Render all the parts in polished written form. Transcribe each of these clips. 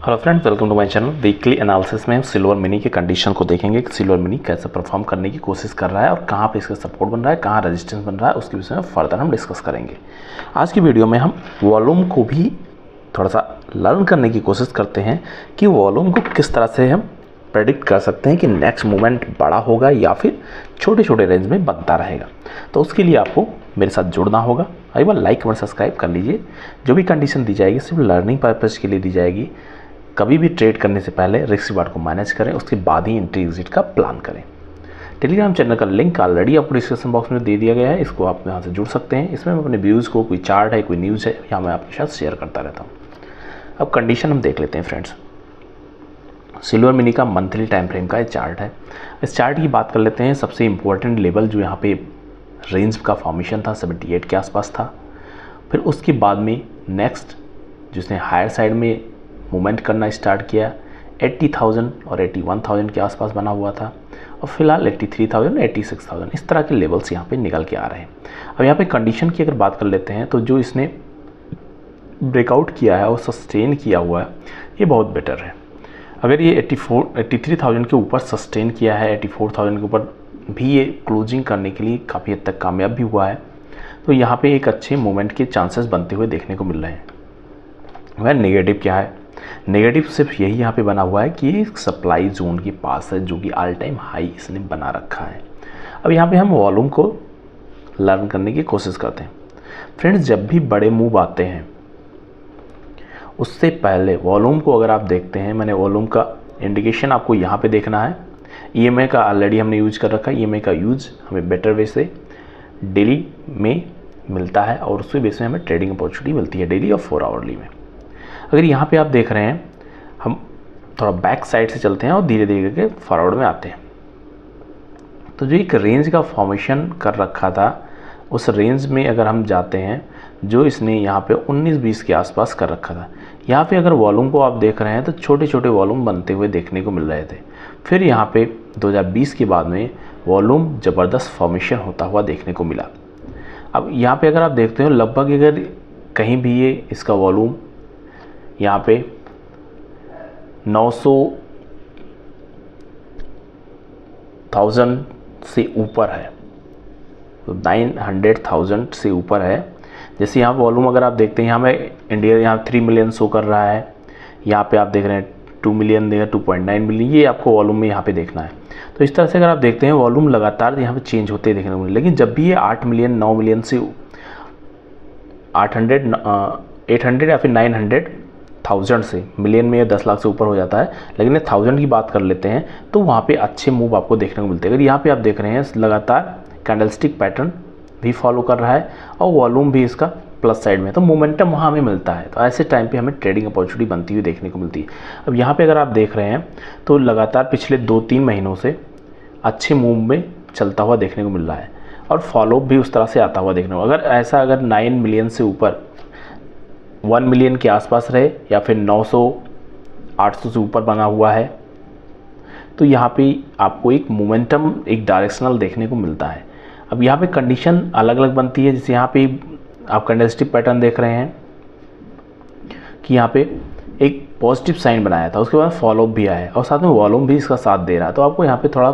Hello friends, welcome to my channel. Weekly analysis में हम silver mini के condition को देखेंगे कि सिल्वर मिनी कैसे परफॉर्म करने की कोशिश कर रहा है और कहाँ पे इसका सपोर्ट बन रहा है, कहाँ रेजिस्टेंस बन रहा है, उसके विषय में फर्दर हम डिस्कस करेंगे। आज की वीडियो में हम वॉल्यूम को भी थोड़ा सा लर्न करने की कोशिश करते हैं कि वॉल्यूम को किस तरह से हम प्रेडिक्ट कर सकते हैं कि नेक्स्ट मूवमेंट बड़ा होगा या फिर छोटे छोटे रेंज में बनता रहेगा। तो उसके लिए आपको मेरे साथ जुड़ना होगा। एक बार लाइक कमेंट सब्सक्राइब कर लीजिए। जो भी कंडीशन दी जाएगी सिर्फ लर्निंग पर्पज़ के लिए दी जाएगी। कभी भी ट्रेड करने से पहले रिस्क रिवार्ड को मैनेज करें, उसके बाद ही एंट्री एग्जिट का प्लान करें। टेलीग्राम चैनल का लिंक ऑलरेडी आपको डिस्क्रिप्शन बॉक्स में दे दिया गया है, इसको आप यहाँ से जुड़ सकते हैं। इसमें मैं अपने व्यूज़ को, कोई चार्ट है, कोई न्यूज़ है, यहाँ मैं आपके साथ शेयर करता रहता हूँ। अब कंडीशन हम देख लेते हैं फ्रेंड्स। सिल्वर मिनी का मंथली टाइम फ्रेम का चार्ट है। इस चार्ट की बात कर लेते हैं। सबसे इम्पोर्टेंट लेवल जो यहाँ पे रेंज का फॉर्मेशन था 78 के आसपास था। फिर उसके बाद में नेक्स्ट जिसने हायर साइड में मूवमेंट करना स्टार्ट किया 80,000 और 81,000 के आसपास बना हुआ था और फिलहाल 83,000 86,000 इस तरह के लेवल्स यहाँ पे निकल के आ रहे हैं। अब यहाँ पे कंडीशन की अगर बात कर लेते हैं तो जो इसने ब्रेकआउट किया है और सस्टेन किया हुआ है ये बहुत बेटर है। अगर ये 83,000 के ऊपर सस्टेन किया है, 84,000 के ऊपर भी ये क्लोजिंग करने के लिए काफ़ी हद तक कामयाब भी हुआ है, तो यहाँ पे एक अच्छे मूवमेंट के चांसेस बनते हुए देखने को मिल रहे हैं। वह नेगेटिव क्या है? नेगेटिव सिर्फ यही यहाँ पे बना हुआ है कि सप्लाई जोन के पास है जो कि ऑल टाइम हाई इसने बना रखा है। अब यहाँ पे हम वॉल्यूम को लर्न करने की कोशिश करते हैं। फ्रेंड्स, जब भी बड़े मूव आते हैं उससे पहले वॉल्यूम को अगर आप देखते हैं, मैंने वॉल्यूम का इंडिकेशन आपको यहाँ पे देखना है। EMA का ऑलरेडी हमने यूज कर रखा है। EMA का यूज हमें बेटर वे से डेली में मिलता है और उसके बेस में हमें ट्रेडिंग अपॉर्चुनिटी मिलती है डेली और 4 आवरली में। अगर यहाँ पे आप देख रहे हैं, हम थोड़ा बैक साइड से चलते हैं और धीरे धीरे करके फॉरवर्ड में आते हैं। तो जो एक रेंज का फॉर्मेशन कर रखा था उस रेंज में अगर हम जाते हैं, जो इसने यहाँ पे 19-20 के आसपास कर रखा था, यहाँ पे अगर वॉल्यूम को आप देख रहे हैं तो छोटे छोटे वॉल्यूम बनते हुए देखने को मिल रहे थे। फिर यहाँ पे 2020 के बाद में वॉल्यूम ज़बरदस्त फॉर्मेशन होता हुआ देखने को मिला। अब यहाँ पे अगर आप देखते हो लगभग अगर कहीं भी ये इसका वॉल्यूम यहाँ पे 900,000 से ऊपर है, तो 900,000 से ऊपर है। जैसे यहाँ वॉल्यूम अगर आप देखते हैं, यहाँ में इंडिया यहाँ 3 मिलियन शो कर रहा है, यहाँ पे आप देख रहे हैं 2 मिलियन देगा, 2.9 मिलियन, ये आपको वॉल्यूम में यहाँ पे देखना है। तो इस तरह से अगर आप देखते हैं वॉल्यूम लगातार यहाँ पे चेंज होते देखने को मिले। लेकिन जब भी ये 8 मिलियन 9 मिलियन से 800 या फिर 900,000 से मिलियन में या 10 लाख से ऊपर हो जाता है, लेकिन 1000 की बात कर लेते हैं तो वहाँ पे अच्छे मूव आपको देखने को मिलते हैं। अगर यहाँ पे आप देख रहे हैं लगातार कैंडलस्टिक पैटर्न भी फॉलो कर रहा है और वॉल्यूम भी इसका प्लस साइड में, तो मोमेंटम वहाँ हमें मिलता है। तो ऐसे टाइम पे हमें ट्रेडिंग अपॉर्चुनिटी बनती हुई देखने को मिलती है। अब यहाँ पे अगर आप देख रहे हैं तो लगातार पिछले 2-3 महीनों से अच्छे मूव में चलता हुआ देखने को मिल रहा है और फॉलोअप भी उस तरह से आता हुआ देखने को। अगर 9 मिलियन से ऊपर 1 मिलियन के आसपास रहे या फिर 900-800 से ऊपर बना हुआ है, तो यहाँ पे आपको एक मोमेंटम, एक डायरेक्शनल देखने को मिलता है। अब यहाँ पे कंडीशन अलग अलग बनती है। जैसे यहाँ पे आप कैंडलस्टिक पैटर्न देख रहे हैं कि यहाँ पे एक पॉजिटिव साइन बनाया था, उसके बाद फॉलोअप भी आया है और साथ में वॉल्यूम भी इसका साथ दे रहा है। तो आपको यहाँ पे थोड़ा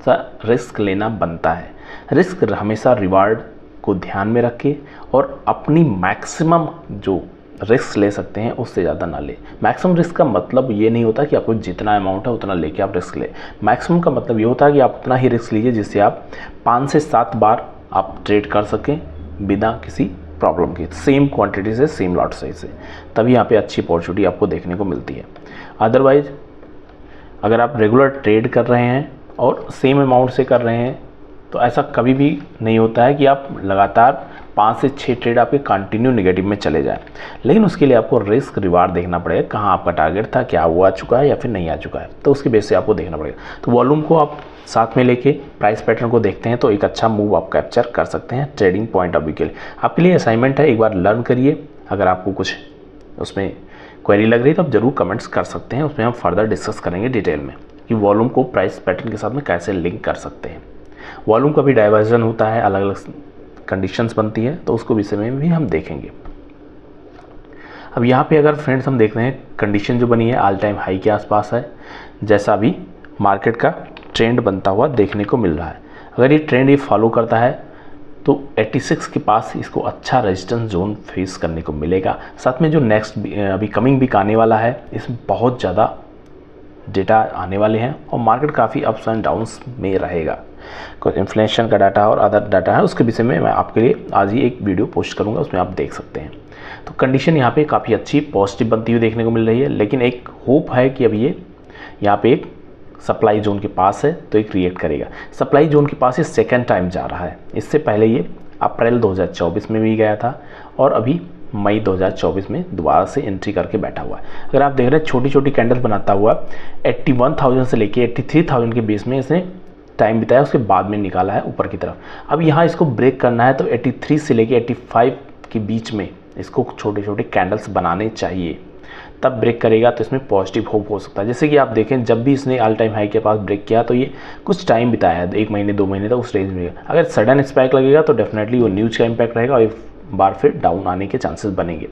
सा रिस्क लेना बनता है। रिस्क हमेशा रिवार्ड को ध्यान में रखें और अपनी मैक्सिमम जो रिस्क ले सकते हैं उससे ज़्यादा ना ले। मैक्सिमम रिस्क का मतलब ये नहीं होता कि आपको जितना अमाउंट है उतना लेके आप रिस्क ले। मैक्सिमम का मतलब ये होता है कि आप उतना ही रिस्क लीजिए जिससे आप 5 से 7 बार आप ट्रेड कर सकें बिना किसी प्रॉब्लम के, सेम क्वांटिटी से, सेम लॉट साइज से। तभी यहाँ पे अच्छी अपॉर्चुनिटी आपको देखने को मिलती है। अदरवाइज अगर आप रेगुलर ट्रेड कर रहे हैं और सेम अमाउंट से कर रहे हैं तो ऐसा कभी भी नहीं होता है कि आप लगातार 5 से 6 ट्रेड आपके कंटिन्यू नेगेटिव में चले जाएं। लेकिन उसके लिए आपको रिस्क रिवार्ड देखना पड़ेगा, कहाँ आपका टारगेट था, क्या वो आ चुका है या फिर नहीं आ चुका है, तो उसके बेस से आपको देखना पड़ेगा। तो वॉल्यूम को आप साथ में लेके प्राइस पैटर्न को देखते हैं तो एक अच्छा मूव आप कैप्चर कर सकते हैं ट्रेडिंग पॉइंट ऑफ व्यू के लिए। आपके लिए असाइनमेंट है, एक बार लर्न करिए। अगर आपको कुछ उसमें क्वेरी लग रही है तो आप ज़रूर कमेंट्स कर सकते हैं, उसमें हम फर्दर डिस्कस करेंगे डिटेल में कि वॉल्यूम को प्राइस पैटर्न के साथ में कैसे लिंक कर सकते हैं। वॉल्यूम का भी डाइवर्जन होता है, अलग अलग कंडीशंस बनती है, तो उसको विषय में भी हम देखेंगे। अब यहाँ पे अगर फ्रेंड्स हम देख रहे हैं कंडीशन जो बनी है ऑल टाइम हाई के आसपास है, जैसा अभी मार्केट का ट्रेंड बनता हुआ देखने को मिल रहा है। अगर ये ट्रेंड ये फॉलो करता है तो 86 के पास इसको अच्छा रेजिस्टेंस जोन फेस करने को मिलेगा। साथ में जो नेक्स्ट अभी कमिंग वीक आने वाला है, इसमें बहुत ज़्यादा डेटा आने वाले हैं और मार्केट काफ़ी अप्स एंड डाउन्स में रहेगा। कुछ इन्फ्लेशन का डाटा और अदर डाटा है, उसके विषय में मैं आपके लिए आज ही एक वीडियो पोस्ट करूंगा, उसमें आप देख सकते हैं। तो कंडीशन यहाँ पे काफ़ी अच्छी पॉजिटिव बनती हुई देखने को मिल रही है, लेकिन एक होप है कि अब ये यहाँ पे एक सप्लाई जोन के पास है तो ये क्रिएट करेगा। सप्लाई जोन के पास ये सेकेंड टाइम जा रहा है। इससे पहले ये अप्रैल 2024 में भी गया था और अभी मई 2024 में दोबारा से एंट्री करके बैठा हुआ है। अगर आप देख रहे हैं छोटी छोटी कैंडल बनाता हुआ 81,000 से लेके 83,000 के बेस में इसने टाइम बिताया, उसके बाद में निकाला है ऊपर की तरफ। अब यहाँ इसको ब्रेक करना है तो 83 से लेके 85 के बीच में इसको छोटे छोटे कैंडल्स बनाने चाहिए, तब ब्रेक करेगा तो इसमें पॉजिटिव होप हो सकता है। जैसे कि आप देखें जब भी इसने ऑल टाइम हाई के पास ब्रेक किया तो ये कुछ टाइम बिताया है, 1 महीने 2 महीने तक उस रेंज में। अगर सडन स्पाइक लगेगा तो डेफिनेटली वो न्यूज़ का इम्पैक्ट रहेगा और बार फिर डाउन आने के चांसेस बनेंगे।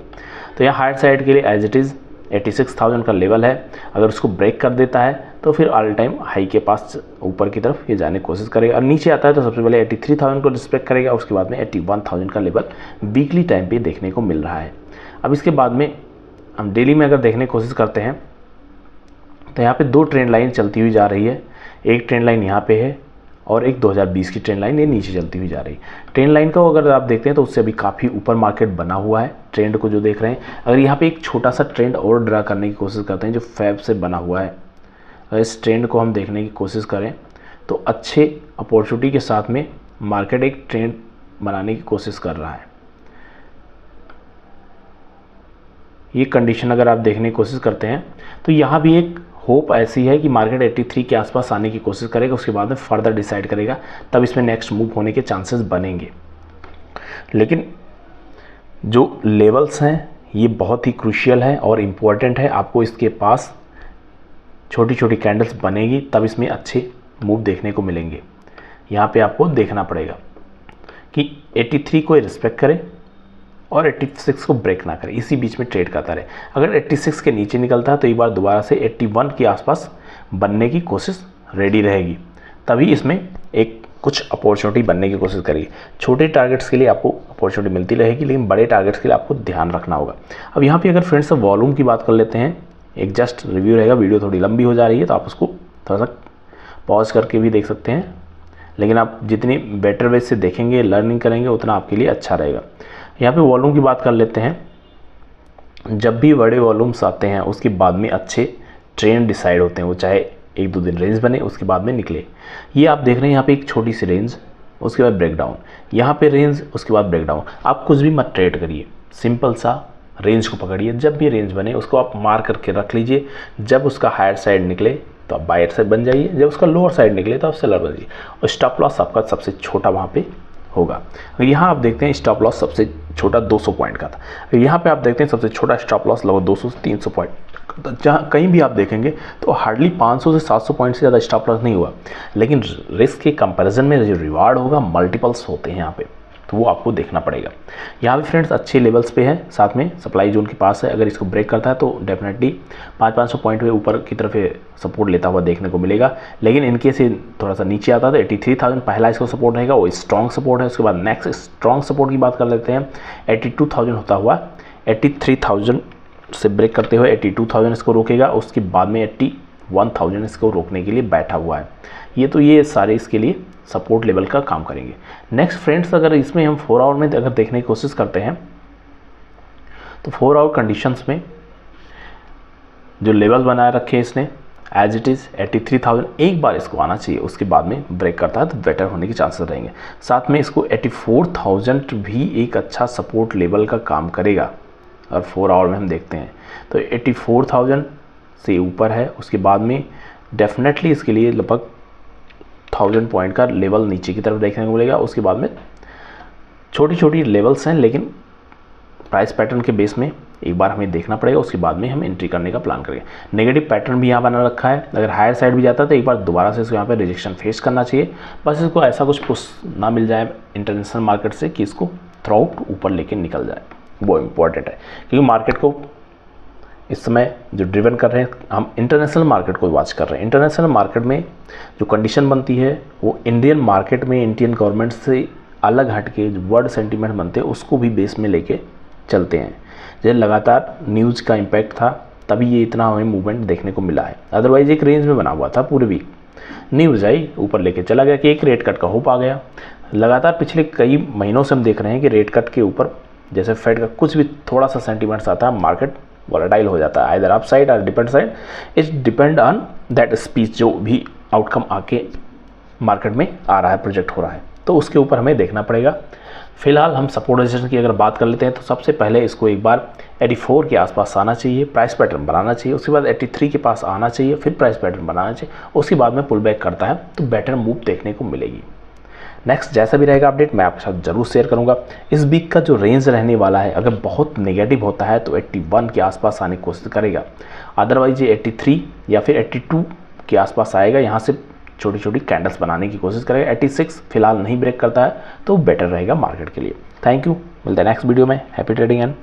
तो यहाँ हायर साइड के लिए एज इट इज़ 86,000 का लेवल है, अगर उसको ब्रेक कर देता है तो फिर ऑल टाइम हाई के पास ऊपर की तरफ ये जाने की कोशिश करेगा। और नीचे आता है तो सबसे पहले 83,000 को रिस्पेक्ट करेगा, उसके बाद में 81,000 का लेवल वीकली टाइम पे देखने को मिल रहा है। अब इसके बाद में हम डेली में अगर देखने की कोशिश करते हैं तो यहाँ पे 2 ट्रेंड लाइन चलती हुई जा रही है। एक ट्रेंड लाइन यहाँ पे है और एक 2020 की ट्रेंड लाइन ये नीचे चलती हुई जा रही है। ट्रेंड लाइन को अगर आप देखते हैं तो उससे अभी काफ़ी ऊपर मार्केट बना हुआ है। ट्रेंड को जो देख रहे हैं, अगर यहाँ पे एक छोटा सा ट्रेंड और ड्रा करने की कोशिश करते हैं जो फैब से बना हुआ है, अगर इस ट्रेंड को हम देखने की कोशिश करें तो अच्छे अपॉर्चुनिटी के साथ में मार्केट एक ट्रेंड बनाने की कोशिश कर रहा है। ये कंडीशन अगर आप देखने की कोशिश करते हैं तो यहाँ भी एक होप ऐसी है कि मार्केट 83 के आसपास आने की कोशिश करेगा, उसके बाद में फर्दर डिसाइड करेगा, तब इसमें नेक्स्ट मूव होने के चांसेस बनेंगे। लेकिन जो लेवल्स हैं ये बहुत ही क्रूशियल है और इम्पॉर्टेंट है। आपको इसके पास छोटी छोटी कैंडल्स बनेगी तब इसमें अच्छे मूव देखने को मिलेंगे। यहाँ पे आपको देखना पड़ेगा कि 83 को रिस्पेक्ट करे और 86 को ब्रेक ना करे, इसी बीच में ट्रेड करता रहे। अगर 86 के नीचे निकलता है तो एक बार दोबारा से 81 के आसपास बनने की कोशिश रेडी रहेगी, तभी इसमें एक कुछ अपॉर्चुनिटी बनने की कोशिश करेगी। छोटे टारगेट्स के लिए आपको अपॉर्चुनिटी मिलती रहेगी, लेकिन बड़े टारगेट्स के लिए आपको ध्यान रखना होगा। अब यहाँ पे अगर फ्रेंड्स वॉल्यूम की बात कर लेते हैं, एक जस्ट रिव्यू रहेगा, वीडियो थोड़ी लंबी हो जा रही है तो आप उसको थोड़ा सा पॉज करके भी देख सकते हैं, लेकिन आप जितनी बेटर वे से देखेंगे लर्निंग करेंगे उतना आपके लिए अच्छा रहेगा। यहाँ पे वॉल्यूम की बात कर लेते हैं। जब भी बड़े वॉल्यूम्स आते हैं उसके बाद में अच्छे ट्रेंड डिसाइड होते हैं, वो चाहे 1-2 दिन रेंज बने उसके बाद में निकले। ये आप देख रहे हैं यहाँ पे एक छोटी सी रेंज, उसके बाद ब्रेकडाउन, यहाँ पे रेंज, उसके बाद ब्रेकडाउन। आप कुछ भी मत ट्रेड करिए, सिंपल सा रेंज को पकड़िए, जब भी रेंज बने उसको आप मार्क करके रख लीजिए। जब उसका हायर साइड निकले तो आप बायर साइड बन जाइए, जब उसका लोअर साइड निकले तो आप सेलर बन जाइए, और स्टॉप लॉस आपका सबसे छोटा वहाँ पे होगा। यहाँ आप देखते हैं स्टॉप लॉस सबसे छोटा 200 पॉइंट का था। यहाँ पे आप देखते हैं सबसे छोटा स्टॉप लॉस लगभग 200 से 300 पॉइंट, जहाँ कहीं भी आप देखेंगे तो हार्डली 500 से 700 पॉइंट से ज़्यादा स्टॉप लॉस नहीं हुआ, लेकिन रिस्क के कंपैरिजन में जो रिवार्ड होगा मल्टीपल्स होते हैं यहाँ पे, तो वो आपको देखना पड़ेगा। यहाँ पे फ्रेंड्स अच्छे लेवल्स पे है, साथ में सप्लाई जोन के पास है। अगर इसको ब्रेक करता है तो डेफिनेटली 500 पॉइंट पे ऊपर की तरफ सपोर्ट लेता हुआ देखने को मिलेगा। लेकिन इनके से थोड़ा सा नीचे आता है तो 83,000 पहला इसको सपोर्ट रहेगा, वो स्ट्रॉन्ग सपोर्ट है। उसके बाद नेक्स्ट स्ट्रॉन्ग सपोर्ट की बात कर लेते हैं, 82,000 होता हुआ 83,000 से ब्रेक करते हुए 82,000 इसको रोकेगा, उसके बाद में 81,000 इसको रोकने के लिए बैठा हुआ है। ये सारे इसके लिए सपोर्ट लेवल का काम करेंगे। नेक्स्ट फ्रेंड्स, अगर इसमें हम 4 आवर में अगर देखने की कोशिश करते हैं तो 4 आवर कंडीशंस में जो लेवल बनाए रखे हैं इसने एज इट इज़ 83,000, एक बार इसको आना चाहिए, उसके बाद में ब्रेक करता है तो बेटर होने के चांसेस रहेंगे। साथ में इसको 84,000 भी एक अच्छा सपोर्ट लेवल का काम करेगा। और 4 आवर में हम देखते हैं तो 84,000 से ऊपर है, उसके बाद में डेफिनेटली इसके लिए लगभग 1000 पॉइंट का लेवल नीचे की तरफ देखने को मिलेगा। उसके बाद में छोटी छोटी लेवल्स हैं, लेकिन प्राइस पैटर्न के बेस में एक बार हमें देखना पड़ेगा, उसके बाद में हम एंट्री करने का प्लान करेंगे। नेगेटिव पैटर्न भी यहाँ बना रखा है, अगर हायर साइड भी जाता है तो एक बार दोबारा से इसको यहाँ पे रिजेक्शन फेस करना चाहिए। बस इसको ऐसा कुछ पुश ना मिल जाए इंटरनेशनल मार्केट से कि इसको थ्रू आउट ऊपर लेके निकल जाए। वो इम्पॉर्टेंट है, क्योंकि मार्केट को इस समय जो ड्रिवन कर रहे हैं हम इंटरनेशनल मार्केट को वॉच कर रहे हैं। इंटरनेशनल मार्केट में जो कंडीशन बनती है वो इंडियन मार्केट में इंडियन गवर्नमेंट से अलग हट के जो वर्ल्ड सेंटीमेंट बनते हैं उसको भी बेस में लेके चलते हैं। जैसे लगातार न्यूज़ का इम्पैक्ट था तभी ये इतना हमें मूवमेंट देखने को मिला है, अदरवाइज एक रेंज में बना हुआ था पूरे वीक। न्यूज़ आई ऊपर लेके चला गया कि एक रेट कट का होप आ गया। लगातार पिछले कई महीनों से हम देख रहे हैं कि रेट कट के ऊपर जैसे फेड का कुछ भी थोड़ा सा सेंटीमेंट्स आता है मार्केट वॉलेटाइल हो जाता है, आइदर अप साइड और depend side. It's depend on that speech, जो भी आउटकम आके मार्केट में आ रहा है, प्रोजेक्ट हो रहा है, तो उसके ऊपर हमें देखना पड़ेगा। फिलहाल हम सपोर्ट रेजिस्टेंस की अगर बात कर लेते हैं तो सबसे पहले इसको एक बार 84 के आसपास आना चाहिए, प्राइस पैटर्न बनाना चाहिए, उसके बाद 83 के पास आना चाहिए, फिर प्राइस पैटर्न बनाना चाहिए, उसके बाद में पुल बैक करता है तो बेटर मूव देखने को मिलेगी। नेक्स्ट जैसा भी रहेगा अपडेट मैं आपके साथ जरूर शेयर करूंगा। इस वीक का जो रेंज रहने वाला है अगर बहुत नेगेटिव होता है तो 81 के आसपास आने की कोशिश करेगा, अदरवाइज ये 83 या फिर 82 के आसपास आएगा, यहाँ से छोटी छोटी कैंडल्स बनाने की कोशिश करेगा। 86 फिलहाल नहीं ब्रेक करता है तो बेटर रहेगा मार्केट के लिए। थैंक यू, मिलते हैं नेक्स्ट वीडियो में। Happy trading and